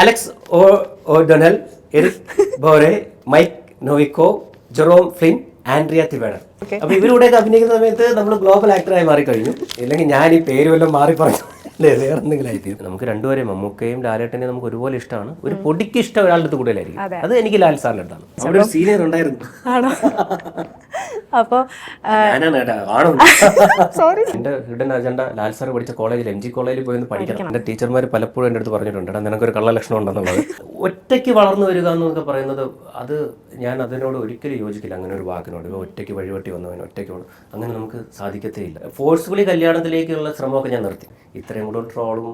Alex O'Donnell, Eric Bore, Mike Novikov, Jerome Flynn, Andrea Tivadar. അപ്പൊ ഇവരുടെയൊക്കെ അഭിനയിക്കുന്ന സമയത്ത് നമ്മൾ ഗ്ലോബൽ ആക്ടറായി മാറിക്കഴിഞ്ഞു. ഇല്ലെങ്കിൽ ഞാൻ ഈ പേര് വല്ലതും മാറി പറഞ്ഞു വേറെ എന്തെങ്കിലും ആയിട്ട്. നമുക്ക് രണ്ടുപേരെയും മമ്മൂക്കയും ലാലേട്ടനെയും നമുക്ക് ഒരുപോലെ ഇഷ്ടമാണ്. ഒരു പൊടിക്ക് ഇഷ്ടം ഒരാളുടെ അടുത്ത് കൂടുതലായിരിക്കും. അത് എനിക്ക് ലാൽ സാറിന്റെ അടുത്താണ്. അവിടെ ഒരു സീനിയർ ഉണ്ടായിരുന്നു. അപ്പൊ എന്റെ ഹിഡൻ അജണ്ട ലാൽ സാർ പഠിച്ച കോളേജിൽ MG കോളേജിൽ പോയി പഠിക്കണം. എന്റെ ടീച്ചർമാർ പലപ്പോഴും എന്റെ അടുത്ത് പറഞ്ഞിട്ടുണ്ട്, എടാ നിനക്കൊരു കള്ള ലക്ഷണം ഉണ്ടെന്നുള്ളത്. ഒറ്റയ്ക്ക് വളർന്നു വരിക എന്നൊക്കെ പറയുന്നത് അത് ഞാൻ അതിനോട് ഒരിക്കലും യോജിക്കില്ല. അങ്ങനെ ഒരു വാക്കിനോട് ഒറ്റയ്ക്ക് വഴിവെട്ടി വന്നവൻ ഒറ്റയ്ക്ക് വേണം, അങ്ങനെ നമുക്ക് സാധിക്കത്തേ ഇല്ല. ഫോഴ്സ്ഫുള്ളി കല്യാണത്തിലേക്കുള്ള ശ്രമമൊക്കെ ഞാൻ നിർത്തി. ഇത്രയും കൂടെ ട്രോളും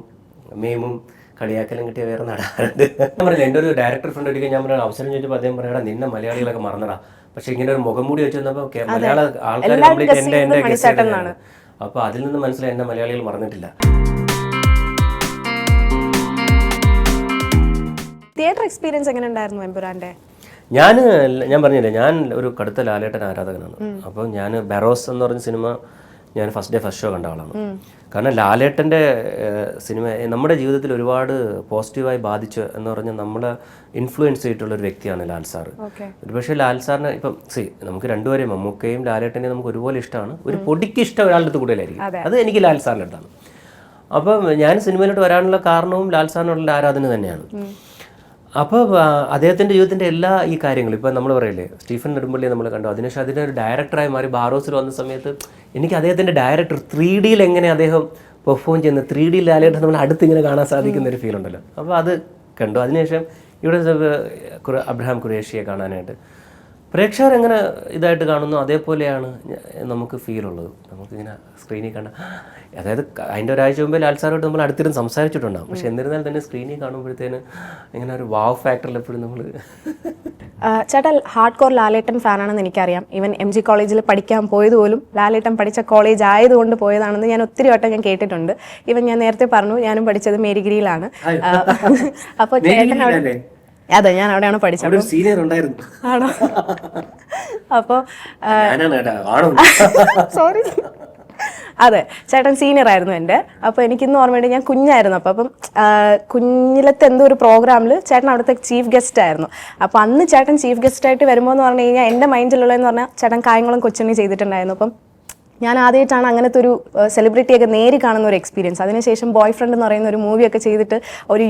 മീമും കളിയാക്കലും കിട്ടിയ വേറെ നടാറുണ്ട്. ഞാൻ പറഞ്ഞില്ല, എൻ്റെ ഒരു ഡയറക്ടർ ഫ്രണ്ട് ഒരിക്കൽ ഞാൻ പറഞ്ഞ അവസരം ചോദിച്ചപ്പോൾ അദ്ദേഹം പറയാ നിന്നെ മലയാളികളൊക്കെ മറന്നടാ, പക്ഷെ ഇങ്ങനെ ഒരു മുഖം മൂടി വെച്ച് വന്നപ്പോൾ മലയാള ആൾക്കാർ കംപ്ലീറ്റ് എൻ്റെ ഗസ്റ്റാണ്. അപ്പോൾ അതിൽ നിന്ന് മനസ്സിലായി എന്നെ മലയാളികൾ മറന്നിട്ടില്ല. തിയേറ്റർ എക്സ്പീരിയൻസ് എങ്ങനെ ഉണ്ടായിരുന്നു എമ്പുരാന്റെ? ഞാൻ പറഞ്ഞില്ലേ, ഞാൻ ഒരു കടുത്ത ലാലേട്ടൻ ആരാധകനാണ്. അപ്പോൾ ഞാൻ ബെറോസ് എന്ന് പറഞ്ഞ സിനിമ ഞാൻ ഫസ്റ്റ് ഷോ കണ്ട ആളാണ്. കാരണം ലാലേട്ടൻ്റെ സിനിമ നമ്മുടെ ജീവിതത്തിൽ ഒരുപാട് പോസിറ്റീവായി ബാധിച്ചു എന്ന് പറഞ്ഞാൽ നമ്മളെ ഇൻഫ്ലുവൻസ് ചെയ്തിട്ടുള്ളൊരു വ്യക്തിയാണ് ലാൽ സാറ്. ഒരുപക്ഷെ ലാൽ സാറിന് ഇപ്പം നമുക്ക് രണ്ടുപേരെയും മമ്മൂക്കയും ലാലേട്ടനെയും നമുക്ക് ഒരുപോലെ ഇഷ്ടമാണ്. ഒരു പൊടിക്ക് ഇഷ്ടം ഒരാളുടെ അടുത്ത് കൂടുതലായിരിക്കും. അത് എനിക്ക് ലാൽ സാറിൻ്റെ അടുത്താണ്. അപ്പം ഞാൻ സിനിമയിലോട്ട് വരാനുള്ള കാരണവും ലാൽ സാറിനുള്ള ആരാധന തന്നെയാണ്. അപ്പോൾ അദ്ദേഹത്തിൻ്റെ ജീവിതത്തിൻ്റെ എല്ലാ ഈ കാര്യങ്ങളും ഇപ്പം നമ്മൾ പറയില്ലേ, സ്റ്റീഫൻ നെടുമ്പള്ളി നമ്മൾ കണ്ടു, അതിനുശേഷം അതിൻ്റെ ഒരു ഡയറക്ടറായി മാറി ബാറോസിൽ വന്ന സമയത്ത് എനിക്ക് അദ്ദേഹത്തിൻ്റെ ഡയറക്ടർ 3D എങ്ങനെ അദ്ദേഹം പെർഫോം ചെയ്യുന്നത്, 3D ലാലേട്ടൻ നമ്മൾ അടുത്തിങ്ങനെ കാണാൻ സാധിക്കുന്ന ഒരു ഫീൽ ഉണ്ടല്ലോ. അപ്പോൾ അത് കണ്ടു. അതിനുശേഷം ഇവിടെ അബ്രഹാം ഖുറേഷിയെ കാണാനായിട്ട് പ്രേക്ഷകർ എങ്ങനെ ഇതായിട്ട് കാണുന്നു അതേപോലെയാണ് നമുക്ക് ഫീൽ ഉള്ളത്. നമുക്കിങ്ങനെ സ്ക്രീനിൽ കണ്ട, അതായത് അതിൻ്റെ ഒരാഴ്ച മുമ്പേ ലാൽ സാറോട്ട് നമ്മൾ അടുത്തിരുന്ന് സംസാരിച്ചിട്ടുണ്ടാകും. പക്ഷെ എന്നിരുന്നാൽ തന്നെ സ്ക്രീനിൽ കാണുമ്പോഴത്തേന് ഇങ്ങനെ ഒരു വാവ് ഫാക്ടറിൽ എപ്പോഴും നമ്മൾ. ചേട്ടാ ഹാർഡ് കോർ ലാലേട്ടൻ ഫാനാണെന്ന് എനിക്കറിയാം. ഈവൻ MG കോളേജിൽ പഠിക്കാൻ പോയത് പോലും ലാലേട്ടൻ പഠിച്ച കോളേജ് ആയതുകൊണ്ട് പോയതാണെന്ന് ഞാൻ ഒത്തിരി വട്ടം ഞാൻ കേട്ടിട്ടുണ്ട്. ഈവൻ ഞാൻ നേരത്തെ പറഞ്ഞു ഞാനും പഠിച്ചത് മേരിഗിരിയിലാണ്. അപ്പോൾ ചേട്ടൻ അവിടെ, അതെ ഞാൻ അവിടെയാണ് പഠിച്ചത്. ആണോ? അപ്പോൾ സോറി, അതെ ചേട്ടൻ സീനിയർ ആയിരുന്നു എൻ്റെ. അപ്പോൾ എനിക്കിന്ന് ഓർമ്മയുണ്ട്, ഞാൻ കുഞ്ഞായിരുന്നു. അപ്പം കുഞ്ഞിലത്തെ എന്തോ ഒരു പ്രോഗ്രാമിൽ ചേട്ടൻ അവിടുത്തെ ചീഫ് ഗസ്റ്റ് ആയിരുന്നു. അപ്പോൾ അന്ന് ചേട്ടൻ ചീഫ് ഗസ്റ്റായിട്ട് വരുമ്പോൾ എന്ന് പറഞ്ഞു കഴിഞ്ഞാൽ എൻ്റെ മൈൻഡിലുള്ളതെന്ന് പറഞ്ഞാൽ ചേട്ടൻ കായംകുളം കൊച്ചുണ്ണി ചെയ്തിട്ടുണ്ടായിരുന്നു. അപ്പം ഞാൻ ആദ്യമായിട്ടാണ് അങ്ങനത്തെ ഒരു സെലിബ്രിറ്റിയൊക്കെ നേരി കാണുന്ന ഒരു എക്സ്പീരിയൻസ്. അതിനുശേഷം ബോയ് ഫ്രണ്ട് എന്ന് പറയുന്ന ഒരു മൂവിയൊക്കെ ചെയ്തിട്ട് ഒരു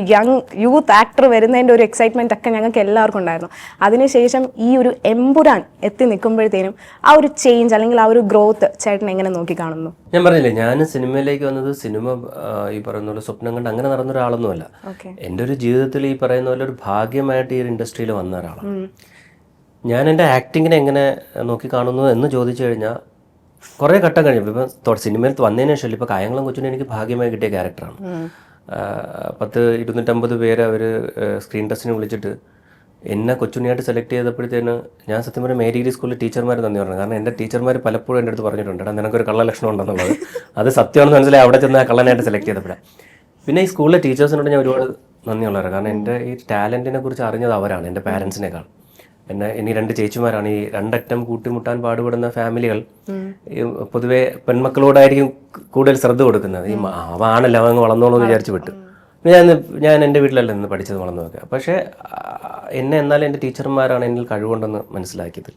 യൂത്ത് ആക്ടർ വരുന്നതിൻ്റെ ഒരു എക്സൈറ്റ്മെൻറ്റ് ഒക്കെ ഞങ്ങൾക്ക് എല്ലാവർക്കും ഉണ്ടായിരുന്നു. അതിനുശേഷം ഈ ഒരു എമ്പുരാൻ എത്തി നിൽക്കുമ്പോഴത്തേനും ആ ഒരു ചേഞ്ച് അല്ലെങ്കിൽ ആ ഒരു ഗ്രോത്ത് ചേട്ടൻ എങ്ങനെ നോക്കി കാണുന്നു? ഞാൻ പറഞ്ഞില്ലേ, ഞാൻ സിനിമയിലേക്ക് വന്നത് സിനിമ ഈ പറയുന്ന പോലെ സ്വപ്നം കണ്ട് അങ്ങനെ നടന്ന ഒരാളൊന്നുമല്ല. എൻ്റെ ഒരു ജീവിതത്തിൽ ഈ പറയുന്ന പോലെ ഒരു ഭാഗ്യമായിട്ട് ഈ ഒരു ഇൻഡസ്ട്രിയിൽ വന്ന ഒരാളാണ് ഞാൻ. എൻ്റെ ആക്ടിങ്ങിനെ എങ്ങനെ നോക്കി കാണുന്നു എന്ന് ചോദിച്ചു കഴിഞ്ഞാൽ കുറേ ഘട്ടം കഴിഞ്ഞപ്പോൾ ഇപ്പം സിനിമയിൽ വന്നതിന് ശേഷം ഇപ്പോൾ കായംകുളം കൊച്ചുണ്ണി എനിക്ക് ഭാഗ്യമായി കിട്ടിയ ക്യാരക്ടറാണ്. 250 പേര് അവർ സ്ക്രീൻ ടെസ്റ്റിന് വിളിച്ചിട്ട് എന്നെ കൊച്ചുണ്ണിയായിട്ട് സെലക്ട് ചെയ്തപ്പോഴത്തേന് ഞാൻ സത്യം പറഞ്ഞാൽ മേരിഗിരി സ്കൂളിൽ ടീച്ചർമാർ നന്ദി പറഞ്ഞു. കാരണം എൻ്റെ ടീച്ചർമാർ പലപ്പോഴും എൻ്റെ അടുത്ത് പറഞ്ഞിട്ടുണ്ട്, എടാ നിനക്കൊരു കള്ള ലക്ഷണം ഉണ്ടെന്നുള്ളത്. അത് സത്യമാണെന്ന് മനസ്സിലായി അവിടെ ചെന്ന് കള്ളനായിട്ട് സെലക്ട് ചെയ്തപ്പോഴാണ്. പിന്നെ ഈ സ്കൂളിലെ ടീച്ചേഴ്സിനോട് ഞാൻ ഒരുപാട് നന്ദിയുള്ളവരാണ്. കാരണം എൻ്റെ ഈ ടാലൻറ്റിനെ കുറിച്ച് അറിഞ്ഞത് അവരാണ്, എൻ്റെ പാരൻസിനേക്കാൾ. പിന്നെ ഇനി 2 ചേച്ചിമാരാണ്. ഈ 2 അറ്റം കൂട്ടിമുട്ടാൻ പാടുപെടുന്ന ഫാമിലികൾ പൊതുവെ പെൺമക്കളോടായിരിക്കും കൂടുതൽ ശ്രദ്ധ കൊടുക്കുന്നത്. ഈ ആണല്ലോ അവങ്ങ് വളർന്നോളൂ എന്ന് വിചാരിച്ച് വിട്ടു. ഞാൻ എൻ്റെ വീട്ടിലല്ല നിന്ന് പഠിച്ചത് വളർന്നതൊക്കെ. പക്ഷേ എന്നാലും എൻ്റെ ടീച്ചർമാരാണ് എന്നിൽ കഴിവുണ്ടെന്ന് മനസ്സിലാക്കിയത്.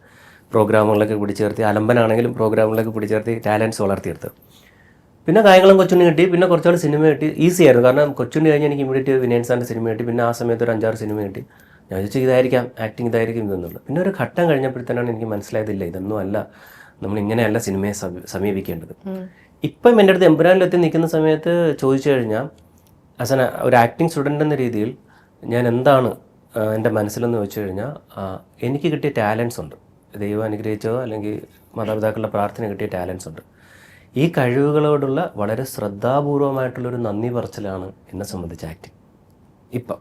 പ്രോഗ്രാമുകളൊക്കെ പിടിച്ചേർത്തി, അലമ്പനാണെങ്കിലും പ്രോഗ്രാമുകളൊക്കെ പിടിച്ചേർത്തി ടാലൻസ് വളർത്തിയെടുത്തത്. പിന്നെ കായംകുളം കൊച്ചുണ്ണി കിട്ടി, പിന്നെ കുറച്ചുകൂടി സിനിമ കിട്ടി. ഈസി ആയിരുന്നു. കാരണം കൊച്ചുണ്ണി കഴിഞ്ഞ് എനിക്ക് ഇമ്മീഡിയറ്റ് വിനയൻ സാറിൻ്റെ സിനിമ കിട്ടി. പിന്നെ ആ സമയത്ത് ഒരു 5-6 സിനിമ കിട്ടി. ഞാൻ ചോദിച്ചാൽ ഇതായിരിക്കാം ആക്ടിങ്, ഇതായിരിക്കും ഇതെന്നുള്ളത്. പിന്നെ ഒരു ഘട്ടം കഴിഞ്ഞപ്പോഴത്തേനാണ് എനിക്ക് മനസ്സിലായതില്ല, ഇതൊന്നും അല്ല, നമ്മളിങ്ങനെയല്ല സിനിമയെ സമീപിക്കേണ്ടത്. ഇപ്പം എൻ്റെ അടുത്ത് എമ്പുരാനിലെത്തി നിൽക്കുന്ന സമയത്ത് ചോദിച്ചു കഴിഞ്ഞാൽ ആസ് ഒരു ആക്ടിങ് സ്റ്റുഡൻ്റ് എന്ന രീതിയിൽ ഞാൻ എന്താണ് എൻ്റെ മനസ്സിലെന്ന് വെച്ച് കഴിഞ്ഞാൽ എനിക്ക് കിട്ടിയ ടാലൻസ് ഉണ്ട്. ദൈവം അനുഗ്രഹിച്ചോ അല്ലെങ്കിൽ മാതാപിതാക്കളുടെ പ്രാർത്ഥന കിട്ടിയ ടാലൻസ് ഉണ്ട്. ഈ കഴിവുകളോടുള്ള വളരെ ശ്രദ്ധാപൂർവമായിട്ടുള്ളൊരു നന്ദി പറച്ചിലാണ് എന്നെ സംബന്ധിച്ച് ആക്ടിങ് ഇപ്പം.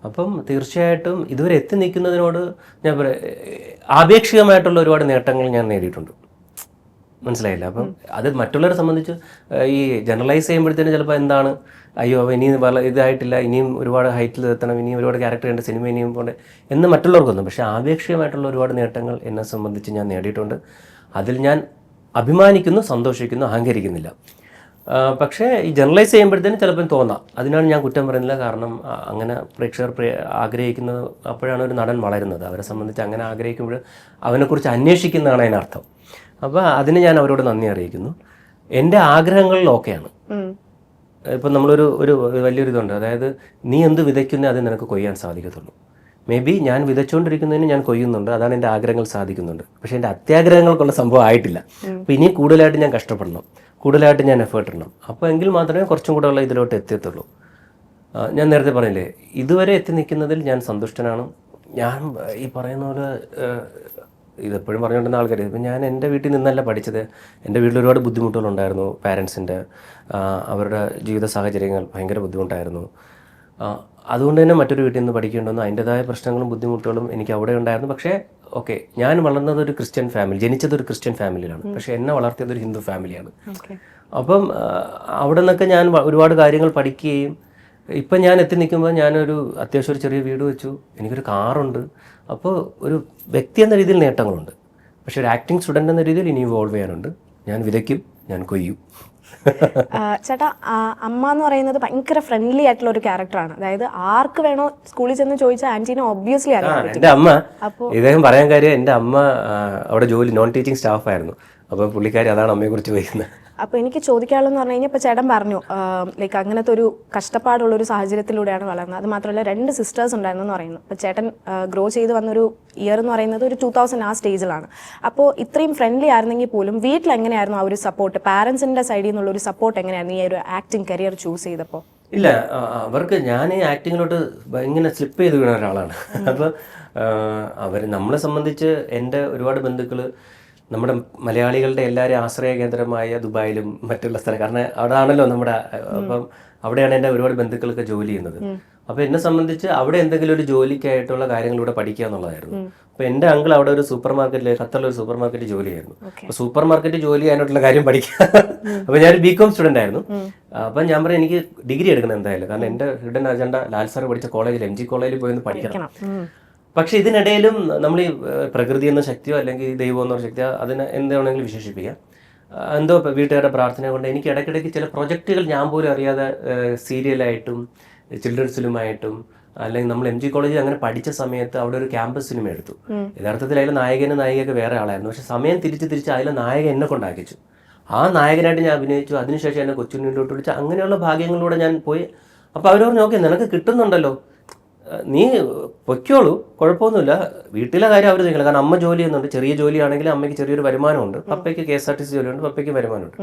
അപ്പം തീർച്ചയായിട്ടും ഇതുവരെ എത്തി നിൽക്കുന്നതിനോട് ഞാൻ ആപേക്ഷികമായിട്ടുള്ള ഒരുപാട് നേട്ടങ്ങൾ ഞാൻ നേടിയിട്ടുണ്ട്. മനസ്സിലായില്ല? അപ്പം അത് മറ്റുള്ളവരെ സംബന്ധിച്ച് ഈ ജനറലൈസ് ചെയ്യുമ്പോഴത്തേനും ചിലപ്പോൾ എന്താണ്, അയ്യോ ഇനിയും ഇതായിട്ടില്ല, ഇനിയും ഒരുപാട് ഹൈറ്റിൽ എത്തണം, ഇനിയും ഒരുപാട് ക്യാരക്ടർ ഉണ്ട്, സിനിമ ഇനിയും പോകണ്ടേ എന്ന് മറ്റുള്ളവർക്കൊന്നും. പക്ഷേ ആപേക്ഷികമായിട്ടുള്ള ഒരുപാട് നേട്ടങ്ങൾ എന്നെ സംബന്ധിച്ച് ഞാൻ നേടിയിട്ടുണ്ട്. അതിൽ ഞാൻ അഭിമാനിക്കുന്നു, സന്തോഷിക്കുന്നു, അഹങ്കരിക്കുന്നില്ല. പക്ഷേ ഈ ജനറലൈസ് ചെയ്യുമ്പോഴത്തേനും ചിലപ്പോൾ തോന്നാം. അതിനാണ് ഞാൻ കുറ്റം പറയുന്നില്ല. കാരണം അങ്ങനെ പ്രേക്ഷകർ ആഗ്രഹിക്കുന്നത് അപ്പോഴാണ് ഒരു നടൻ വളരുന്നത്. അവരെ സംബന്ധിച്ച് അങ്ങനെ ആഗ്രഹിക്കുമ്പോൾ അവനെക്കുറിച്ച് അന്വേഷിക്കുന്നതാണ് അതിനർത്ഥം. അപ്പോൾ അതിന് ഞാൻ അവരോട് നന്ദി അറിയിക്കുന്നു. എൻ്റെ ആഗ്രഹങ്ങളിൽ ഓക്കെയാണ്. ഇപ്പം നമ്മളൊരു വലിയൊരു ഇതുണ്ട്, അതായത് നീ എന്ത് വിതയ്ക്കുന്നേ അത് നിനക്ക് കൊയ്യാൻ സാധിക്കത്തുള്ളൂ. മേ ബി ഞാൻ വിതച്ചുകൊണ്ടിരിക്കുന്നതിന് ഞാൻ കൊയ്യുന്നുണ്ട്, അതാണ് എൻ്റെ ആഗ്രഹങ്ങൾ സാധിക്കുന്നുണ്ട്. പക്ഷേ എൻ്റെ അത്യാഗ്രഹങ്ങൾക്കുള്ള സംഭവം ആയിട്ടില്ല. അപ്പോൾ ഇനി കൂടുതലായിട്ട് ഞാൻ കഷ്ടപ്പെടണം, കൂടുതലായിട്ട് ഞാൻ എഫേർട്ട് ഇടണം. അപ്പോൾ എങ്കിൽ മാത്രമേ കുറച്ചും കൂടെ ഉള്ള ഇതിലോട്ട് എത്തിയത്തുള്ളൂ. ഞാൻ നേരത്തെ പറഞ്ഞില്ലേ, ഇതുവരെ എത്തി നിൽക്കുന്നതിൽ ഞാൻ സന്തുഷ്ടനാണ്. ഞാൻ ഈ പറയുന്ന പോലെ ഇതെപ്പോഴും പറഞ്ഞുകൊണ്ടിരുന്ന ആൾക്കാർ, ഇപ്പം ഞാൻ എൻ്റെ വീട്ടിൽ നിന്നല്ല പഠിച്ചത്. എൻ്റെ വീട്ടിൽ ഒരുപാട് ബുദ്ധിമുട്ടുകളുണ്ടായിരുന്നു. പാരൻസിൻ്റെ അവരുടെ ജീവിത സാഹചര്യങ്ങൾ ഭയങ്കര ബുദ്ധിമുട്ടായിരുന്നു. അതുകൊണ്ട് തന്നെ മറ്റൊരു വീട്ടിൽ നിന്ന് പഠിക്കേണ്ടെന്ന് അതിൻ്റെതായ പ്രശ്നങ്ങളും ബുദ്ധിമുട്ടുകളും എനിക്ക് അവിടെ ഉണ്ടായിരുന്നു. പക്ഷേ ഓക്കെ, ഞാൻ വളർന്നത് ഒരു ക്രിസ്ത്യൻ ഫാമിലി, ജനിച്ചത് ഒരു ക്രിസ്ത്യൻ ഫാമിലിയിലാണ്. പക്ഷേ എന്നെ വളർത്തിയത് ഒരു ഹിന്ദു ഫാമിലിയാണ്. അപ്പം അവിടെ നിന്നൊക്കെ ഞാൻ ഒരുപാട് കാര്യങ്ങൾ പഠിക്കുകയും ഇപ്പം ഞാൻ എത്തി നിൽക്കുമ്പോൾ ഞാനൊരു അത്യാവശ്യം ഒരു ചെറിയ വീട് വെച്ചു, എനിക്കൊരു കാറുണ്ട്. അപ്പോൾ ഒരു വ്യക്തി എന്ന രീതിയിൽ നേട്ടങ്ങളുണ്ട്. പക്ഷേ ഒരു ആക്ടിങ് സ്റ്റുഡൻ്റ് എന്ന രീതിയിൽ ഇനി ഇവോൾവ് ചെയ്യാനുണ്ട്. ഞാൻ വിതയ്ക്കും, ഞാൻ കൊയ്യും. ചേട്ടാ, അമ്മ എന്ന് പറയുന്നത് ഭയങ്കര ഫ്രണ്ട്ലി ആയിട്ടുള്ള ഒരു ക്യാരക്ടറാണ്. അതായത് ആർക്ക് വേണോ സ്കൂളിൽ ചെന്ന് ചോദിച്ചാൽ ആന്റീനെ ഒബ്വിയസ്ലി അറിയാം. എൻ്റെ അമ്മ, ഇദ്ദേഹം പറയാൻ കാര്യം, എൻ്റെ അമ്മ അവിടെ ജോലി നോൺ ടീച്ചിങ് സ്റ്റാഫായിരുന്നു. അപ്പോൾ പുള്ളിക്കാരി അതാണ് അമ്മയെക്കുറിച്ച് പറയുന്നത്. അപ്പോൾ എനിക്ക് ചോദിക്കാനുള്ളതെന്ന് പറഞ്ഞു കഴിഞ്ഞാൽ, ഇപ്പോൾ ചേട്ടൻ പറഞ്ഞു ലൈക്ക് അങ്ങനത്തെ ഒരു കഷ്ടപ്പാടുള്ള ഒരു സാഹചര്യത്തിലൂടെയാണ് വളർന്നത്. അത് മാത്രമല്ല 2 സിസ്റ്റേഴ്സ് ഉണ്ടായിരുന്നെന്ന് പറയുന്നു. അപ്പോൾ ചേട്ടൻ ഗ്രോ ചെയ്ത് വന്നൊരു ഇയർ എന്ന് പറയുന്നത് ഒരു 2000 ആ സ്റ്റേജിലാണ്. അപ്പോൾ ഇത്രയും ഫ്രണ്ട്ലി ആയിരുന്നെങ്കിൽ പോലും വീട്ടിൽ എങ്ങനെയായിരുന്നു ആ ഒരു സപ്പോർട്ട്, പാരൻസിൻ്റെ സൈഡിൽ നിന്നുള്ള ഒരു സപ്പോർട്ട് എങ്ങനെയായിരുന്നു ഈ ഒരു ആക്ടിങ് കരിയർ ചൂസ് ചെയ്തപ്പോൾ? ഇല്ല, അവർക്ക് ഞാൻ ഈ ആക്ടിങ്ങിലോട്ട് ഇങ്ങനെ സ്ലിപ്പ് ചെയ്ത് വീണ ഒരാളാണ്. അപ്പോൾ നമ്മളെ സംബന്ധിച്ച് എൻ്റെ ഒരുപാട് ബന്ധുക്കൾ നമ്മുടെ മലയാളികളുടെ എല്ലാവരും ആശ്രയ കേന്ദ്രമായ ദുബായിലും മറ്റുള്ള സ്ഥലം, കാരണം അവിടെ ആണല്ലോ നമ്മുടെ, അപ്പം അവിടെയാണ് എൻ്റെ ഒരുപാട് ബന്ധുക്കൾക്ക് ജോലി ചെയ്യുന്നത്. അപ്പോൾ എന്നെ സംബന്ധിച്ച് അവിടെ എന്തെങ്കിലും ഒരു ജോലിക്കായിട്ടുള്ള കാര്യങ്ങൾ ഇവിടെ പഠിക്കുക എന്നുള്ളതായിരുന്നു. അപ്പോൾ എൻ്റെ അങ്കിൾ അവിടെ ഒരു സൂപ്പർ മാർക്കറ്റിൽ, ഖത്തറിലൊരു സൂപ്പർ മാർക്കറ്റ് ജോലിയായിരുന്നു. അപ്പോൾ സൂപ്പർ മാർക്കറ്റ് ജോലി ചെയ്യാനായിട്ടുള്ള കാര്യം പഠിക്കുക. അപ്പോൾ ഞാൻ ബികോം സ്റ്റുഡൻ്റ് ആയിരുന്നു. അപ്പം ഞാൻ പറയാം എനിക്ക് ഡിഗ്രി എടുക്കണം എന്തായാലും, കാരണം എൻ്റെ ഹിഡൻ അജണ്ട ലാൽ സാർ പഠിച്ച കോളേജിൽ MG കോളേജിൽ പോയി പഠിക്കണം. പക്ഷെ ഇതിനിടയിലും നമ്മൾ ഈ പ്രകൃതി എന്ന ശക്തിയോ അല്ലെങ്കിൽ ദൈവം എന്ന ശക്തിയോ അതിനെ എന്താണെങ്കിലും വിശേഷിപ്പിക്കാം, എന്തോ വീട്ടുകാരുടെ പ്രാർത്ഥന കൊണ്ട് എനിക്ക് ഇടയ്ക്കിടയ്ക്ക് ചില പ്രൊജക്റ്റുകൾ ഞാൻ പോലും അറിയാതെ സീരിയലായിട്ടും ചിൽഡ്രൻസ് ഫിലിമായിട്ടും, അല്ലെങ്കിൽ നമ്മൾ MG കോളേജിൽ അങ്ങനെ പഠിച്ച സമയത്ത് അവിടെ ഒരു ക്യാമ്പസ് സിനിമ എടുത്തു. യഥാർത്ഥത്തിൽ അതിലെ നായകനൊക്കെ വേറെ ആളായിരുന്നു. പക്ഷെ സമയം തിരിച്ച് അതിലെ നായകൻ എന്നെ കൊണ്ടാക്കിച്ചു. ആ നായകനായിട്ട് ഞാൻ അഭിനയിച്ചു. അതിനുശേഷം എന്നെ കൊച്ചുണ്ണിയിലോട്ട് വിളിച്ചു. അങ്ങനെയുള്ള ഭാഗ്യങ്ങളിലൂടെ ഞാൻ പോയി. അപ്പോൾ അവർ പറഞ്ഞു, ഓക്കെ നിനക്ക് കിട്ടുന്നുണ്ടല്ലോ, നീ പൊയ്ക്കോളൂ, കുഴപ്പമൊന്നുമില്ല. വീട്ടിലെ കാര്യം അവർ ചെയ്യില്ല, കാരണം അമ്മ ജോലി ചെയ്യുന്നുണ്ട്. ചെറിയ ജോലിയാണെങ്കിൽ അമ്മയ്ക്ക് ചെറിയൊരു വരുമാനമുണ്ട്, പപ്പയ്ക്ക് KSRTC ജോലിയുണ്ട്, പപ്പയ്ക്ക് വരുമാനമുണ്ട്.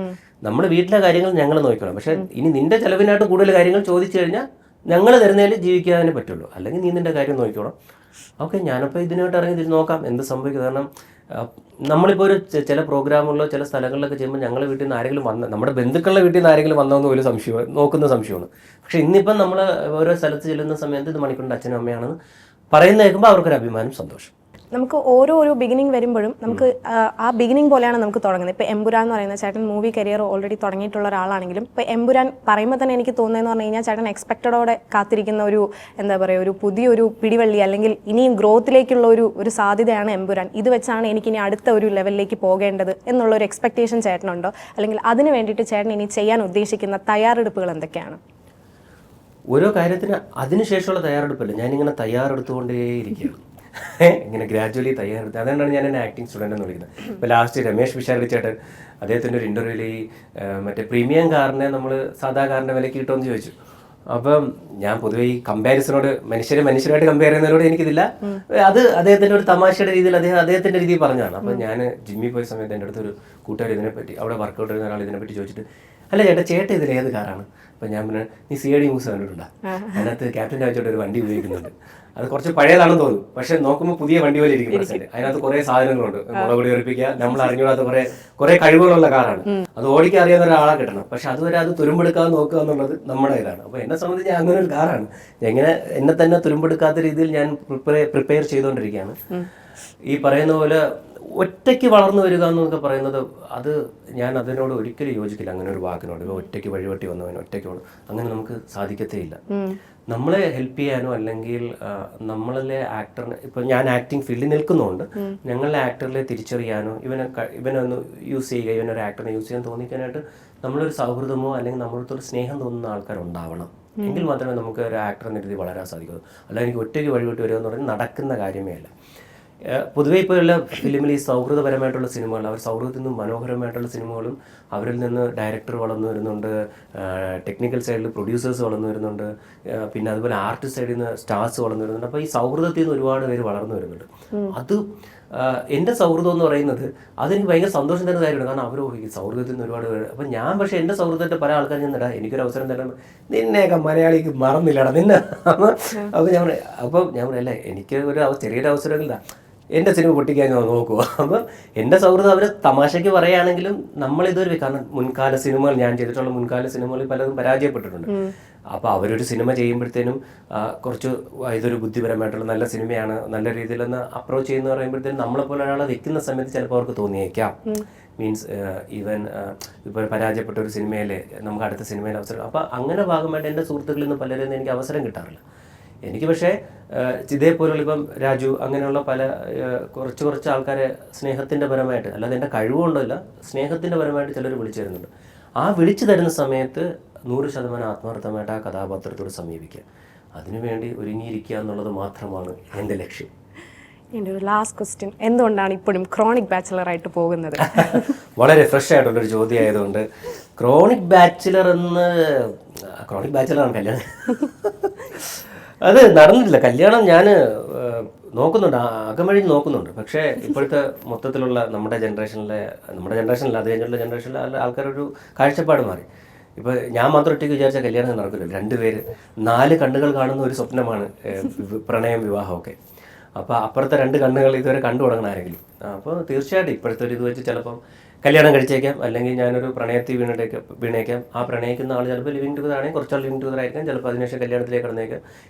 നമ്മൾ വീട്ടിലെ കാര്യങ്ങൾ ഞങ്ങൾ നോക്കണം. പക്ഷെ ഇനി നിന്റെ ചെലവിനായിട്ട് കൂടുതൽ കാര്യങ്ങൾ ചോദിച്ചു കഴിഞ്ഞാൽ ഞങ്ങൾ തരുന്നതിൽ ജീവിക്കാനേ പറ്റുള്ളൂ, അല്ലെങ്കിൽ നീ നിന്റെ കാര്യം നോക്കിക്കോണം. ഓക്കെ, ഞാനപ്പോൾ ഇതിനായിട്ട് ഇറങ്ങി തിരിച്ച് നോക്കാം എന്ത് സംഭവിക്കും. കാരണം നമ്മളിപ്പോൾ ഒരു ചില പ്രോഗ്രാമുകളിലോ ചില സ്ഥലങ്ങളിലൊക്കെ ചെയ്യുമ്പോൾ ഞങ്ങളുടെ വീട്ടിൽ നിന്ന് ആരെങ്കിലും നമ്മുടെ ബന്ധുക്കളുടെ വീട്ടിൽ നിന്ന് ആരെങ്കിലും വന്നോന്ന് പോലും നോക്കുന്ന സംശയമാണ്. പക്ഷെ ഇന്നിപ്പം നമ്മൾ ഓരോ സ്ഥലത്ത് ചെല്ലുന്ന സമയത്ത് ഇത് മണിക്കൂറിൻ്റെ അച്ഛനും അമ്മയാണെന്ന് പറയുന്ന കേൾക്കുമ്പോൾ അവർക്കൊരു അഭിമാനം, സന്തോഷം. നമുക്ക് ഓരോ ബിഗിനിങ് വരുമ്പോഴും നമുക്ക് ആ ബിഗിനിങ് പോലെയാണ് നമുക്ക് തുടങ്ങുന്നത്. ഇപ്പോൾ എമ്പുരാൻ എന്ന് പറയുന്ന ചേട്ടൻ മൂവി കരിയർ ഓൾറെഡി തുടങ്ങിയിട്ടുള്ള ഒരാളാണെങ്കിലും ഇപ്പോൾ എമ്പുരാൻ പറയുമ്പോൾ തന്നെ എനിക്ക് തോന്നുന്നതെന്ന് പറഞ്ഞു കഴിഞ്ഞാൽ ചേട്ടൻ എക്സ്പെക്റ്റഡോടെ കാത്തിരിക്കുന്ന ഒരു എന്താ പറയുക ഒരു പുതിയൊരു പിടിവള്ളി അല്ലെങ്കിൽ ഇനിയും ഗ്രോത്തിലേക്കുള്ള ഒരു സാധ്യതയാണ് എമ്പുരാൻ. ഇത് വെച്ചാണ് എനിക്കിനി അടുത്ത ഒരു ലെവലിലേക്ക് പോകേണ്ടത് എന്നുള്ള ഒരു എക്സ്പെക്റ്റേഷൻ ചേട്ടനുണ്ടോ? അല്ലെങ്കിൽ അതിന് വേണ്ടിയിട്ട് ചേട്ടൻ ഇനി ചെയ്യാൻ ഉദ്ദേശിക്കുന്ന തയ്യാറെടുപ്പുകൾ എന്തൊക്കെയാണ്? ഓരോ കാര്യത്തിന് അതിനുശേഷമുള്ള തയ്യാറെടുപ്പല്ല, ഞാനിങ്ങനെ തയ്യാറെടുത്തുകൊണ്ടേയിരിക്കുകയാണ്. ഇങ്ങനെ ഗ്രാജുവലി തയ്യാറെടുത്ത്. അതുകൊണ്ടാണ് ഞാൻ എന്നെ ആക്ടിങ് സ്റ്റുഡൻ്റ് എന്ന് വിളിക്കുന്നത്. ഇപ്പോൾ ലാസ്റ്റ് രമേഷ് പിഷാരടി ചേട്ടൻ അദ്ദേഹത്തിൻ്റെ ഒരു ഇൻ്റർവ്യൂവിൽ മറ്റേ പ്രീമിയം കാറിനെ നമ്മൾ സാധാ കാറിൻ്റെ വിലക്ക് കിട്ടുമെന്ന് ചോദിച്ചു. അപ്പം ഞാൻ പൊതുവെ ഈ കമ്പാരിസനോട് മനുഷ്യരായിട്ട് കമ്പയർ ചെയ്യുന്നതിനോട് എനിക്കിതില്ല. അത് അദ്ദേഹത്തിൻ്റെ ഒരു തമാശയുടെ രീതിയിൽ അദ്ദേഹത്തിൻ്റെ രീതിയിൽ പറഞ്ഞതാണ്. അപ്പം ഞാൻ ജിമ്മിൽ പോയ സമയത്ത് എൻ്റെ അടുത്തൊരു കൂട്ടുകാർ ഇതിനെപ്പറ്റി, അവിടെ വർക്കൗട്ട് ചെയ്യുന്ന ഒരാൾ ഇതിനെപ്പറ്റി ചോദിച്ചിട്ട്, അല്ല ചേട്ടൻ ഇതിൽ ഏത് കാറാണ്? അപ്പം ഞാൻ പറഞ്ഞു, നീ CID മൂവ്സ് കണ്ടിട്ടുണ്ടോ? അതിനകത്ത് ക്യാപ്റ്റൻ രാജോട്ട് ഒരു വണ്ടി ഉപയോഗിക്കുന്നുണ്ട്. അത് കുറച്ച് പഴയതാണെന്ന് തോന്നും, പക്ഷെ നോക്കുമ്പോൾ പുതിയ വണ്ടി പോലെ ഇരിക്കും. അതിനകത്ത് കുറെ സാധനങ്ങളുണ്ട്, മുളക് പൊടി ഉറപ്പിക്കുക, നമ്മൾ അറിഞ്ഞൂടാത്ത കുറെ കഴിവുകളുള്ള കാറാണ്. അത് ഓടിക്കാൻ അറിയാവുന്ന ഒരാളെ കിട്ടണം. പക്ഷെ അതുവരെ അത് തുരുമ്പെടുക്കാതെ നോക്കുക എന്നുള്ളത് നമ്മുടെ ഇതാണ്. അപ്പോൾ എന്നെ സംബന്ധിച്ച് ഞാൻ അങ്ങനെ ഒരു കാറാണ്. എന്നെ തന്നെ തുരുമ്പെടുക്കാത്ത രീതിയിൽ ഞാൻ പ്രിപ്പയർ ചെയ്തുകൊണ്ടിരിക്കുകയാണ്. ഈ പറയുന്ന പോലെ ഒറ്റയ്ക്ക് വളർന്നു വരിക എന്നൊക്കെ പറയുന്നത് അത് ഞാൻ അതിനോട് ഒരിക്കലും യോജിക്കില്ല. അങ്ങനെ ഒരു വാക്കിനോട് ഇപ്പോൾ ഒറ്റയ്ക്ക് വഴിവെട്ടി വന്നവൻ ഒറ്റയ്ക്ക് അങ്ങനെ നമുക്ക് സാധിക്കത്തേയില്ല. നമ്മളെ ഹെൽപ്പ് ചെയ്യാനോ അല്ലെങ്കിൽ നമ്മളിലെ ആക്ടറിനെ ഇപ്പം ഞാൻ ആക്ടിങ് ഫീൽഡിൽ നിൽക്കുന്നുണ്ട്, ഞങ്ങളിലെ ആക്ടറിലെ തിരിച്ചറിയാനോ ഇവനൊന്ന് യൂസ് ചെയ്യുക, ഇവനൊരു ആക്ടറിനെ യൂസ് ചെയ്യാൻ തോന്നിക്കാനായിട്ട് നമ്മളൊരു സൗഹൃദമോ അല്ലെങ്കിൽ നമ്മളടുത്തൊരു സ്നേഹം തോന്നുന്ന ആൾക്കാരുണ്ടാവണം. എങ്കിൽ മാത്രമേ നമുക്ക് ഒരു ആക്ടർ എന്ന രീതി വളരാൻ സാധിക്കൂ. അല്ലാതെ എനിക്ക് ഒറ്റയ്ക്ക് വഴിവിട്ട് വരിക എന്ന് പറഞ്ഞാൽ നടക്കുന്ന കാര്യമേ അല്ല. പൊതുവെ ഇപ്പോൾ എല്ലാ ഫിലിമിൽ ഈ സൗഹൃദപരമായിട്ടുള്ള സിനിമകൾ, അവർ സൗഹൃദത്തിൽ നിന്നും മനോഹരമായിട്ടുള്ള സിനിമകളും അവരിൽ നിന്ന് ഡയറക്ടർ വളർന്നു വരുന്നുണ്ട്, ടെക്നിക്കൽ സൈഡിൽ പ്രൊഡ്യൂസേഴ്സ് വളർന്നു വരുന്നുണ്ട്, പിന്നെ അതുപോലെ ആർട്ടിസ്റ്റ് സൈഡിൽ നിന്ന് സ്റ്റാർസ് വളർന്നു വരുന്നുണ്ട്. അപ്പോൾ ഈ സൗഹൃദത്തിൽ നിന്ന് ഒരുപാട് പേര് വളർന്നു വരുന്നുണ്ട്. അത് എൻ്റെ സൗഹൃദം എന്ന് പറയുന്നത് അതെനിക്ക് ഭയങ്കര സന്തോഷം തരുന്ന കാര്യമാണ്. കാരണം അവർ ഈ സൗഹൃദത്തിൽ നിന്ന് ഒരുപാട് പേര്. അപ്പം ഞാൻ പക്ഷേ എൻ്റെ സൗഹൃദത്തെ പല ആൾക്കാർ ഞാൻ എനിക്കൊരു അവസരം തരാൻ നിന്നെയൊക്കെ മലയാളിക്ക് മറന്നില്ലടാ നിന്നെ. അപ്പോൾ ഞാൻ പറയല്ലേ എനിക്ക് ഒരു ചെറിയൊരു അവസരമില്ല, എൻ്റെ സിനിമ പൊട്ടിക്കാൻ നോക്കുക. അപ്പം എൻ്റെ സൗഹൃദം അവർ തമാശയ്ക്ക് പറയുകയാണെങ്കിലും നമ്മളിതൊരു, കാരണം മുൻകാല സിനിമകൾ ഞാൻ ചെയ്തിട്ടുള്ള മുൻകാല സിനിമകളിൽ പലതും പരാജയപ്പെട്ടിട്ടുണ്ട്. അപ്പോൾ അവരൊരു സിനിമ ചെയ്യുമ്പോഴത്തേനും കുറച്ച് ഇതൊരു ബുദ്ധിപരമായിട്ടുള്ള നല്ല സിനിമയാണ്, നല്ല രീതിയിലൊന്ന് അപ്രോച്ച് ചെയ്യുന്ന പറയുമ്പോഴത്തേനും നമ്മളെപ്പോലെ ഒരാളെ വെക്കുന്ന സമയത്ത് ചിലപ്പോൾ അവർക്ക് തോന്നിയേക്കാം, മീൻസ് ഈവൻ ഇപ്പോൾ പരാജയപ്പെട്ട ഒരു സിനിമയിലെ നമുക്ക് അടുത്ത സിനിമയിൽ അവസരം. അപ്പോൾ അങ്ങനെ ഭാഗമായിട്ട് എൻ്റെ സുഹൃത്തുക്കളിൽ നിന്ന് പലരും എനിക്ക് അവസരം കിട്ടാറില്ല. എനിക്ക് പക്ഷേ ഇതേപോലുള്ള ഇപ്പം രാജു അങ്ങനെയുള്ള പല കുറച്ച് ആൾക്കാരെ സ്നേഹത്തിൻ്റെ പരമായിട്ട്, അല്ലാതെ എൻ്റെ കഴിവുകൊണ്ടല്ല, സ്നേഹത്തിൻ്റെ പരമായിട്ട് ചിലർ വിളിച്ചു തരുന്നുണ്ട്. ആ വിളിച്ചു തരുന്ന സമയത്ത് 100% ആത്മാർത്ഥമായിട്ട് ആ കഥാപാത്രത്തോട് സമീപിക്കുക, അതിനുവേണ്ടി ഒരുങ്ങിയിരിക്കുക എന്നുള്ളത് മാത്രമാണ് എൻ്റെ ലക്ഷ്യം. എൻ്റെ ഒരു ലാസ്റ്റ് ക്വസ്റ്റ്യൻ, എന്തുകൊണ്ടാണ് ഇപ്പോഴും ക്രോണിക് ബാച്ചിലർ ആയിട്ട് പോകുന്നത്? വളരെ ഫ്രഷ് ആയിട്ടുള്ളൊരു ചോദ്യം ആയതുകൊണ്ട്. ക്രോണിക് ബാച്ചിലറാണ് കല്യാണം. അത് നടന്നിട്ടില്ല കല്യാണം. ഞാൻ നോക്കുന്നുണ്ട്, അകമഴി നോക്കുന്നുണ്ട്. പക്ഷേ ഇപ്പോഴത്തെ മൊത്തത്തിലുള്ള നമ്മുടെ ജനറേഷനിലെ അത് കഴിഞ്ഞുള്ള ജനറേഷനിലെ ആൾക്കാരൊരു കാഴ്ചപ്പാട് മാറി. ഇപ്പോൾ ഞാൻ മാത്രം ഒറ്റയ്ക്ക് വിചാരിച്ച കല്യാണം നടക്കില്ല. 2 പേര് 4 കണ്ണുകൾ കാണുന്ന ഒരു സ്വപ്നമാണ് പ്രണയം, വിവാഹമൊക്കെ. അപ്പോൾ അപ്പുറത്തെ 2 കണ്ണുകൾ ഇതുവരെ കണ്ടു തുടങ്ങണം ആരെങ്കിലും. അപ്പോൾ തീർച്ചയായിട്ടും ഇപ്പോഴത്തെ ഒരു ഇത് വെച്ച് ചിലപ്പം കല്യാണം കഴിച്ചേക്കാം, അല്ലെങ്കിൽ ഞാനൊരു പ്രണയത്തിൽ വീണേക്കാം. ആ പ്രണയിക്കുന്ന ആൾ ചിലപ്പോൾ ലിവിങ് ടുഗദർ ആണെങ്കിൽ കുറച്ചാൾ ലിവിങ് ടുഗദർ ആയിരിക്കാം, ചിലപ്പോൾ അതിനുശേഷം കല്യാണത്തിലേക്ക് കടന്നേക്കാം.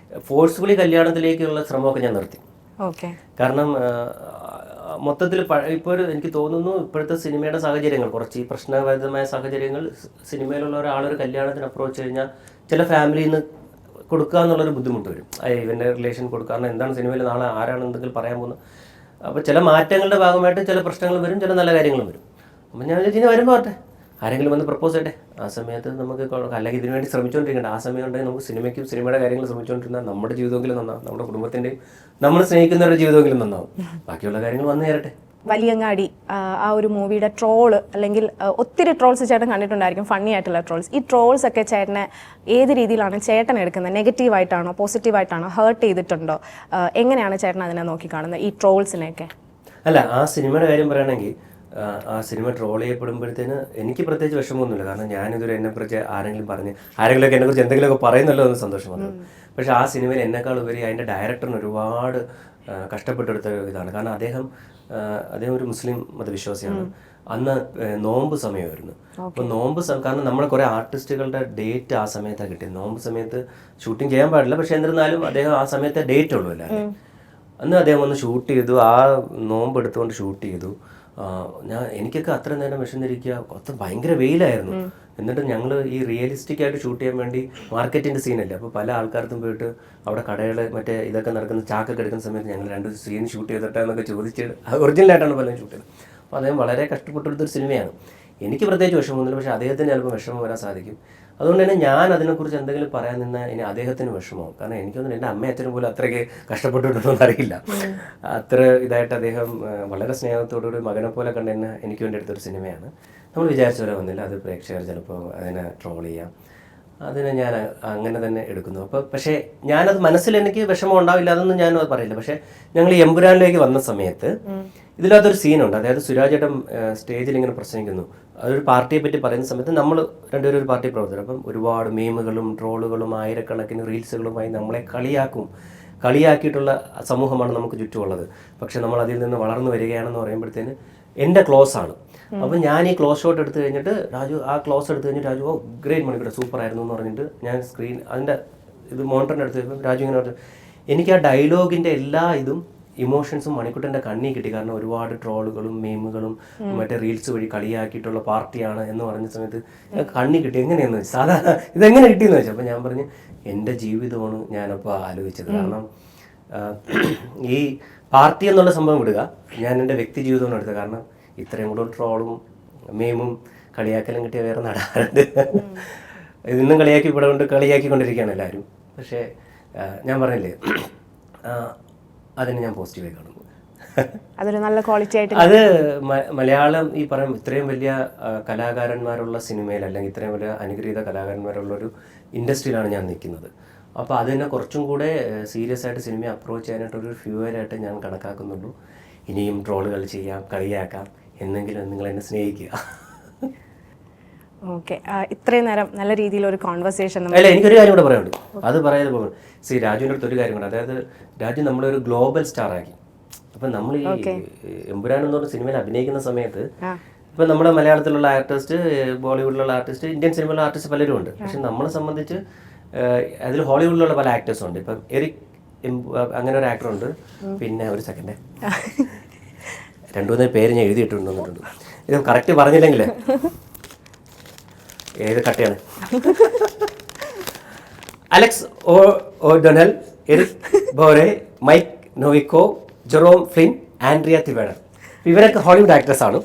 ഫോഴ്സ്ഫുള്ളി കല്യാണത്തിലേക്കുള്ള ശ്രമമൊക്കെ ഞാൻ നിർത്തി. കാരണം മൊത്തത്തിൽ ഇപ്പോൾ എനിക്ക് തോന്നുന്നു ഇപ്പോഴത്തെ സിനിമയുടെ സാഹചര്യങ്ങൾ, കുറച്ച് ഈ പ്രശ്നഭരിതമായ സാഹചര്യങ്ങൾ, സിനിമയിലുള്ള ഒരാളൊരു കല്യാണത്തിന് അപ്രോച്ച് കഴിഞ്ഞാൽ ചില ഫാമിലിയിൽ നിന്ന് കൊടുക്കുക എന്നുള്ളൊരു ബുദ്ധിമുട്ട് വരും. ഇവൻ്റെ റിലേഷൻ കൊടുക്കുക, കാരണം എന്താണ് സിനിമയിൽ നാളെ ആരാണ് എന്തെങ്കിലും പറയാൻ പോകുന്നത്. അപ്പോൾ ചില മാറ്റങ്ങളുടെ ഭാഗമായിട്ട് ചില പ്രശ്നങ്ങൾ വരും, ചില നല്ല കാര്യങ്ങളും വരും. അപ്പം ഞാൻ ഇനി വരുമ്പോൾ ആട്ടെ, ആരെങ്കിലും വന്ന് പ്രപ്പോസ് ചെയ്യട്ടെ, ആ സമയത്ത് നമുക്ക് അല്ലെങ്കിൽ ഇതിനു വേണ്ടി ശ്രമിച്ചുകൊണ്ടിരിക്കേണ്ട. ആ സമയം ഉണ്ടെങ്കിൽ നമുക്ക് സിനിമയ്ക്കും സിനിമയുടെ കാര്യങ്ങൾ ശ്രമിച്ചുകൊണ്ടിരുന്നാൽ നമ്മുടെ ജീവിതമെങ്കിലും നന്നാവും, നമ്മുടെ കുടുംബത്തിൻ്റെയും നമ്മൾ സ്നേഹിക്കുന്നവരുടെ ജീവിതമെങ്കിലും നന്നാവും. ബാക്കിയുള്ള കാര്യങ്ങൾ വന്നു തരട്ടെ. വലിയങ്ങാടി ആ ഒരു മൂവിയുടെ ട്രോള്, അല്ലെങ്കിൽ ഒത്തിരി ട്രോൾസ് ചേട്ടൻ കണ്ടിട്ടുണ്ടായിരിക്കും, ഫണ്ണി ആയിട്ടുള്ള ട്രോൾസ്. ഈ ട്രോൾസ് ഒക്കെ ചേട്ടനെ ഏത് രീതിയിലാണ് ചേട്ടൻ എടുക്കുന്നത്? നെഗറ്റീവായിട്ടാണോ പോസിറ്റീവായിട്ടാണോ? ഹേർട്ട് ചെയ്തിട്ടുണ്ടോ? എങ്ങനെയാണ് ചേട്ടൻ അതിനെ നോക്കിക്കാണുന്നത്, ഈ ട്രോൾസിനെയൊക്കെ? അല്ല, ആ സിനിമയുടെ കാര്യം പറയുകയാണെങ്കിൽ ആ സിനിമ ട്രോൾ ചെയ്യപ്പെടുമ്പോഴത്തേന് എനിക്ക് പ്രത്യേകിച്ച് വിഷമമൊന്നുമില്ല. കാരണം ഞാനിതൊരു എന്നെക്കുറിച്ച് ആരെങ്കിലുമൊക്കെ എന്നെക്കുറിച്ച് എന്തെങ്കിലുമൊക്കെ പറയുന്നല്ലോ എന്ന് സന്തോഷമാണ്. പക്ഷേ ആ സിനിമയിൽ എന്നെക്കാൾ ഉപരി അതിൻ്റെ ഡയറക്ടറിന് ഒരുപാട് കഷ്ടപ്പെട്ടെടുത്ത ഇതാണ്. കാരണം അദ്ദേഹം ഒരു മുസ്ലിം മതവിശ്വാസിയാണ്. അന്ന് നോമ്പ് സമയമായിരുന്നു. അപ്പോൾ കാരണം നമ്മളെ കുറേ ആർട്ടിസ്റ്റുകളുടെ ഡേറ്റ് ആ സമയത്താണ് കിട്ടിയത്. നോമ്പ് സമയത്ത് ഷൂട്ടിംഗ് ചെയ്യാൻ പാടില്ല, പക്ഷേ എന്നിരുന്നാലും അദ്ദേഹം ആ സമയത്തെ ഡേറ്റ് ഉള്ളൂ എല്ലാവരും. അന്ന് അദ്ദേഹം വന്ന് ഷൂട്ട് ചെയ്തു, ആ നോമ്പ് എടുത്തുകൊണ്ട് ഷൂട്ട് ചെയ്തു. എനിക്കൊക്കെ അത്ര നേരം വിഷന്നിരിക്കുക, ഭയങ്കര വെയിലായിരുന്നു. എന്നിട്ട് ഞങ്ങൾ ഈ റിയലിസ്റ്റിക് ആയിട്ട് ഷൂട്ട് ചെയ്യാൻ വേണ്ടി മാർക്കറ്റിൻ്റെ സീനല്ലേ, അപ്പോൾ പല ആൾക്കാർക്കും പോയിട്ട് അവിടെ കടകൾ മറ്റേ ഇതൊക്കെ നടക്കുന്ന ചാക്കൊക്കെ എടുക്കുന്ന സമയത്ത് ഞങ്ങൾ 2 സീൻ ഷൂട്ട് ചെയ്തിട്ട് എന്നൊക്കെ ചോദിച്ചിട്ട് ഒറിജിനലായിട്ടാണ് പലരും ഷൂട്ട് ചെയ്തത്. അപ്പോൾ അദ്ദേഹം വളരെ കഷ്ടപ്പെട്ടെടുത്തൊരു സിനിമയാണ്. എനിക്ക് പ്രത്യേകിച്ച് വിഷമമൊന്നുമില്ല, പക്ഷേ അദ്ദേഹത്തിന് ചിലപ്പോൾ വിഷമം വരാൻ സാധിക്കും. അതുകൊണ്ട് തന്നെ ഞാൻ അതിനെക്കുറിച്ച് എന്തെങ്കിലും പറയാൻ നിന്നാൽ ഇനി അദ്ദേഹത്തിന് വിഷമവും. കാരണം എനിക്കൊന്നും എൻ്റെ അമ്മയും അച്ഛനും പോലും അത്രയ്ക്ക് കഷ്ടപ്പെട്ടിട്ടൊന്നും അറിയില്ല. അത്ര ഇതായിട്ട് അദ്ദേഹം വളരെ സ്നേഹത്തോടുകൂടി മകനെ പോലെ കണ്ടുതന്നെ എനിക്ക് വേണ്ടി എടുത്തൊരു സിനിമയാണ്. നമ്മൾ വിചാരിച്ച പോലെ വന്നില്ല, അത് പ്രേക്ഷകർ ചിലപ്പോൾ അതിനെ ട്രോൾ ചെയ്യാം, അതിനെ ഞാൻ അങ്ങനെ തന്നെ എടുക്കുന്നു. അപ്പോൾ പക്ഷേ ഞാനത് മനസ്സിൽ എനിക്ക് വിഷമം ഉണ്ടാവില്ല, അതൊന്നും ഞാൻ പറയില്ല. പക്ഷേ ഞങ്ങൾ ഈ എമ്പുരാനിലേക്ക് വന്ന സമയത്ത് ഇതിലതൊരു സീനുണ്ട്. അതായത് സുരാജേട്ടൻ സ്റ്റേജിൽ ഇങ്ങനെ പ്രസംഗിക്കുന്നു. അതൊരു പാർട്ടിയെ പറ്റി പറയുന്ന സമയത്ത് നമ്മൾ രണ്ടുപേരും ഒരു പാർട്ടി പ്രവർത്തകർ. അപ്പം ഒരുപാട് മീമുകളും ട്രോളുകളും ആയിരക്കണക്കിന് റീൽസുകളുമായി നമ്മളെ കളിയാക്കിയിട്ടുള്ള സമൂഹമാണ് നമുക്ക് ചുറ്റുമുള്ളത്. പക്ഷെ നമ്മൾ അതിൽ നിന്ന് വളർന്നു വരികയാണെന്ന് പറയുമ്പോഴത്തേന് എൻ്റെ ക്ലോസ് ആണ്. അപ്പം ഞാൻ ഈ ക്ലോസ് ഷോട്ട് എടുത്തു കഴിഞ്ഞിട്ട് രാജു രാജു ഓ ഗ്രേറ്റ് മണിക്കൂർ സൂപ്പർ ആയിരുന്നു എന്ന് പറഞ്ഞിട്ട് ഞാൻ സ്ക്രീൻ അതിൻ്റെ ഇത് മോണിറ്ററിൻ്റെ അടുത്ത് രാജു ഇങ്ങനെ പറഞ്ഞു, എനിക്ക് ആ ഡയലോഗിൻ്റെ എല്ലാ ഇതും ഇമോഷൻസും മണിക്കുട്ടൻ്റെ കണ്ണി കിട്ടി. കാരണം ഒരുപാട് ട്രോളുകളും മീമുകളും മറ്റേ റീൽസ് വഴി കളിയാക്കിയിട്ടുള്ള പാർട്ടിയാണ് എന്ന് പറഞ്ഞ സമയത്ത് കണ്ണി കിട്ടി. എങ്ങനെയാന്ന് വെച്ചാൽ സാധാരണ ഇതെങ്ങനെ കിട്ടിയെന്ന് വെച്ചാൽ അപ്പോൾ ഞാൻ പറഞ്ഞു എൻ്റെ ജീവിതമാണ് ഞാനപ്പോൾ ആലോചിച്ചത്. കാരണം ഈ പാർട്ടി എന്നുള്ള സംഭവം വിടുക, ഞാൻ എൻ്റെ വ്യക്തി ജീവിതമാണ് എടുത്തത്. കാരണം ഇത്രയും കൂടെ ട്രോളും മീമും കളിയാക്കലും കിട്ടിയ വേറെ നടാറുണ്ട്. ഇന്നും കളിയാക്കിക്കൊണ്ടിരിക്കുകയാണ് എല്ലാവരും. പക്ഷേ ഞാൻ പറഞ്ഞില്ലേ, അതിന് ഞാൻ പോസിറ്റീവായി കാണുന്നു. അതൊരു നല്ല ക്വാളിറ്റി ആയിട്ട് അത് മലയാളം ഈ പറയും ഇത്രയും വലിയ കലാകാരന്മാരുള്ള സിനിമയിൽ അല്ലെങ്കിൽ ഇത്രയും വലിയ അനുഗ്രഹീത കലാകാരന്മാരുള്ള ഒരു ഇൻഡസ്ട്രിയിലാണ് ഞാൻ നിൽക്കുന്നത്. അപ്പോൾ അതിനെ കുറച്ചും കൂടെ സീരിയസ് ആയിട്ട് സിനിമയെ അപ്രോച്ച് ചെയ്യാനായിട്ടൊരു ഫ്യൂവലായിട്ട് ഞാൻ കണക്കാക്കുന്നുള്ളൂ. ഇനിയും ട്രോളുകൾ ചെയ്യാം, കളിയാക്കാം, എന്നെങ്കിലും നിങ്ങൾ എന്നെ സ്നേഹിക്കുക. ഓക്കെ, ഇത്രയും നേരം നല്ല രീതിയിൽ ഒരു കോൺവെർസേഷൻ. അല്ല, എനിക്കൊരു കാര്യം കൂടെ പറയാനുണ്ട്. അത് പറയാതെ പോകും. രാജുവിൻ്റെ അടുത്ത് ഒരു കാര്യം കൂടെ, അതായത് രാജു നമ്മളൊരു ഗ്ലോബൽ സ്റ്റാർ ആക്കി. അപ്പം നമ്മൾ ഈ എമ്പുരാൻ എന്ന് പറഞ്ഞ സിനിമയിൽ അഭിനയിക്കുന്ന സമയത്ത് ഇപ്പം നമ്മുടെ മലയാളത്തിലുള്ള ആർട്ടിസ്റ്റ്, ബോളിവുഡിലുള്ള ആർട്ടിസ്റ്റ്, ഇന്ത്യൻ സിനിമയിലുള്ള ആർട്ടിസ്റ്റ് പലരും ഉണ്ട്. പക്ഷെ നമ്മളെ സംബന്ധിച്ച് അതിൽ ഹോളിവുഡിലുള്ള പല ആക്ടേഴ്സും ഉണ്ട്. ഇപ്പം എറിക് അങ്ങനെ ഒരു ആക്ടറുണ്ട്. പിന്നെ ഒരു സെക്കൻഡ്, 2-3 പേര് ഞാൻ എഴുതിയിട്ടുണ്ടെന്നിട്ടുണ്ട്. ഇത് കറക്റ്റ് പറഞ്ഞില്ലെങ്കിലേ ഏത് കട്ടയാണ്. Alex O'Donnell, Eric Bore, Mike Novikov, Jerome Flynn, Andrea തിവേഡർ, ഇവരൊക്കെ ഹോളിവുഡ് ആക്ടേഴ്സ് ആണ്.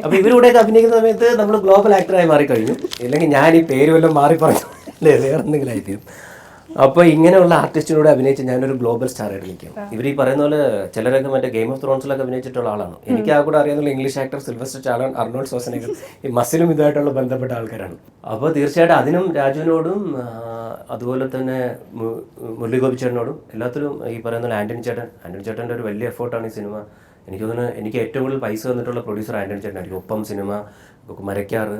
അപ്പൊ ഇവരൂടെയൊക്കെ അഭിനയിക്കുന്ന സമയത്ത് നമ്മൾ ഗ്ലോബൽ ആക്ടറായി മാറിക്കഴിഞ്ഞു. ഇല്ലെങ്കിൽ ഞാൻ ഈ പേര് വല്ലതും മാറി പറഞ്ഞു വേറെ എന്തെങ്കിലും ആയിത്തീരും. അപ്പോൾ ഇങ്ങനെയുള്ള ആർട്ടിസ്റ്റിനോട് അഭിനയിച്ച് ഞാനൊരു ഗ്ലോബൽ സ്റ്റാർ ആയിട്ട് നിൽക്കും. ഇവർ ഈ പറയുന്ന പോലെ ചിലരൊക്കെ മറ്റേ ഗെയിം ഓഫ് ത്രോൺസിലൊക്കെ അഭിനയിച്ചിട്ടുള്ള ആളാണ്. എനിക്ക് ആ കൂടെ അറിയാവുന്ന English actor Sylvester Stallone, Arnold Schwarzenegger, ഈ മസിലും ഇതായിട്ടുള്ള ബന്ധപ്പെട്ട ആൾക്കാരാണ്. അപ്പോൾ തീർച്ചയായിട്ടും അതിനും രാജുവിനോടും അതുപോലെ തന്നെ മുരളി ഗോപി ചേട്ടനോടും എല്ലാത്തിലും ഈ പറയുന്ന പോലെ ആൻ്റണി ചേട്ടൻ്റെ ഒരു വലിയ എഫേർട്ടാണ് ഈ സിനിമ. എനിക്ക് തോന്നുന്നു എനിക്ക് ഏറ്റവും കൂടുതൽ പൈസ തന്നിട്ടുള്ള പ്രൊഡ്യൂസർ ആൻ്റണി ചേട്ടനായിരിക്കും. ഒപ്പം സിനിമ മരക്കാറ്,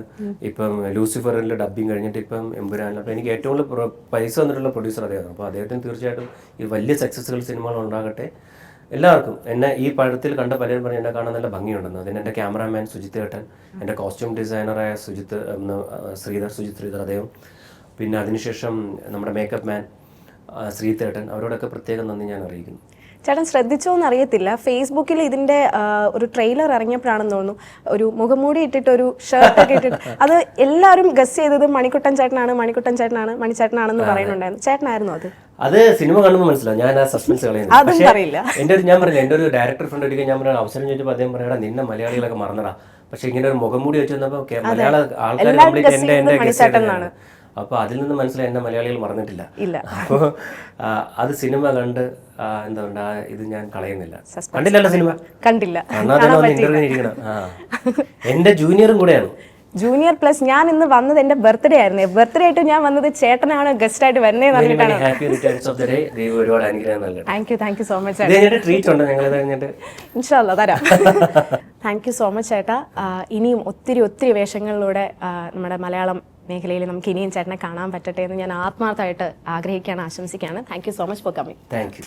ഇപ്പം ലൂസിഫറിൽ ഡബ്ബിങ് കഴിഞ്ഞിട്ട് ഇപ്പം എമ്പുരാൻ. അപ്പോൾ എനിക്ക് ഏറ്റവും കൂടുതൽ പൈസ തന്നിട്ടുള്ള പ്രൊഡ്യൂസർ അദ്ദേഹമാണ്. അപ്പോൾ അദ്ദേഹത്തിന് തീർച്ചയായിട്ടും ഈ വലിയ സക്സസ്ഫുൾ സിനിമകൾ ഉണ്ടാകട്ടെ. എല്ലാവർക്കും എന്നെ ഈ പടത്തിൽ കണ്ട പലരും പറഞ്ഞ് എന്നെ കാണാൻ നല്ല ഭംഗിയുണ്ടെന്ന്. അതിന് എൻ്റെ ക്യാമറാമാൻ സുജിത്ത് ഏട്ടൻ, എൻ്റെ കോസ്റ്റ്യൂം ഡിസൈനറായ സുജിത്ത് ശ്രീധർ അദ്ദേഹം, പിന്നെ അതിനുശേഷം നമ്മുടെ മേക്കപ്പ് മാൻ ശ്രീതേട്ടൻ, അവരോടൊക്കെ പ്രത്യേകം നന്ദി ഞാൻ അറിയിക്കുന്നു. ചേട്ടൻ ശ്രദ്ധിച്ചോന്ന് അറിയത്തില്ല, ഫേസ്ബുക്കിൽ ഇതിന്റെ ഒരു ട്രെയിലർ ഇറങ്ങിയപ്പോഴാണെന്ന് തോന്നുന്നു, ഒരു മുഖംമൂടി ഇട്ടിട്ട് ഒരു ഷർട്ടൊക്കെ ഇട്ടിട്ട് അത് എല്ലാവരും ഗസ് ചെയ്തത് മണിക്കുട്ടൻ ചേട്ടനാണെന്ന് പറയുന്നുണ്ടായിരുന്നു. ചേട്ടനായിരുന്നു അത്? അത് സിനിമ കാണുമ്പോൾ മനസ്സിലാവും. ഞാൻ ആ സസ്പെൻസ് കളയുന്നു. ഞാൻ പറഞ്ഞില്ല, എൻ്റെ ഒരു ഡയറക്ടർ ഫ്രണ്ട് ഒരിക്കൽ ഞാൻ പറഞ്ഞ അവസരം ചോദിച്ചപ്പോൾ അദ്ദേഹം പറയാ, നിന്നെ മലയാളികളൊക്കെ മറന്നടാ. പക്ഷെ ഇങ്ങനെ ഒരു മുഖംമൂടി വെച്ച് വന്നപ്പോൾ മലയാള ആൾക്കാർ കംപ്ലീറ്റ് എൻ്റെ ഗസ് ചെയ്തതാണ്. അപ്പോൾ അതിൽ നിന്ന് മനസ്സിലായി എന്നെ മലയാളികൾ മറന്നിട്ടില്ല. അപ്പോൾ അത് സിനിമ കണ്ട് എന്താ ഇത് ഞാൻ കളയുന്നില്ല. കണ്ടില്ലല്ലോ സിനിമ? കണ്ടില്ല. ഇന്റർവ്യൂ ഇരിക്കണം. എന്റെ ജൂനിയറും കൂടെയാണ്. ജൂനിയർ പ്ലസ് ഞാൻ ഇന്ന് വന്നത് എന്റെ ബർത്ത്ഡേ ആയിരുന്നു. ബർത്ത്ഡേ ആയിട്ട് ഞാൻ വന്നത് ചേട്ടനാണ് ഗസ്റ്റ് ആയിട്ട് വരുന്നതെന്ന് പറഞ്ഞിട്ടാണ്. Thank you so much. ഇൻഷാ അല്ലാ തരാം. താങ്ക് യു സോ മച്ച് ചേട്ടാ. ഇനിയും ഒത്തിരി വേഷങ്ങളിലൂടെ നമ്മുടെ മലയാളം മേഖലയിൽ നമുക്ക് ഇനിയും ചേട്ടനെ കാണാൻ പറ്റട്ടെ എന്ന് ഞാൻ ആത്മാർത്ഥമായിട്ട് ആഗ്രഹിക്കുകയാണ്, ആശംസിക്കുകയാണ്. Thank you so much for coming. Thank you.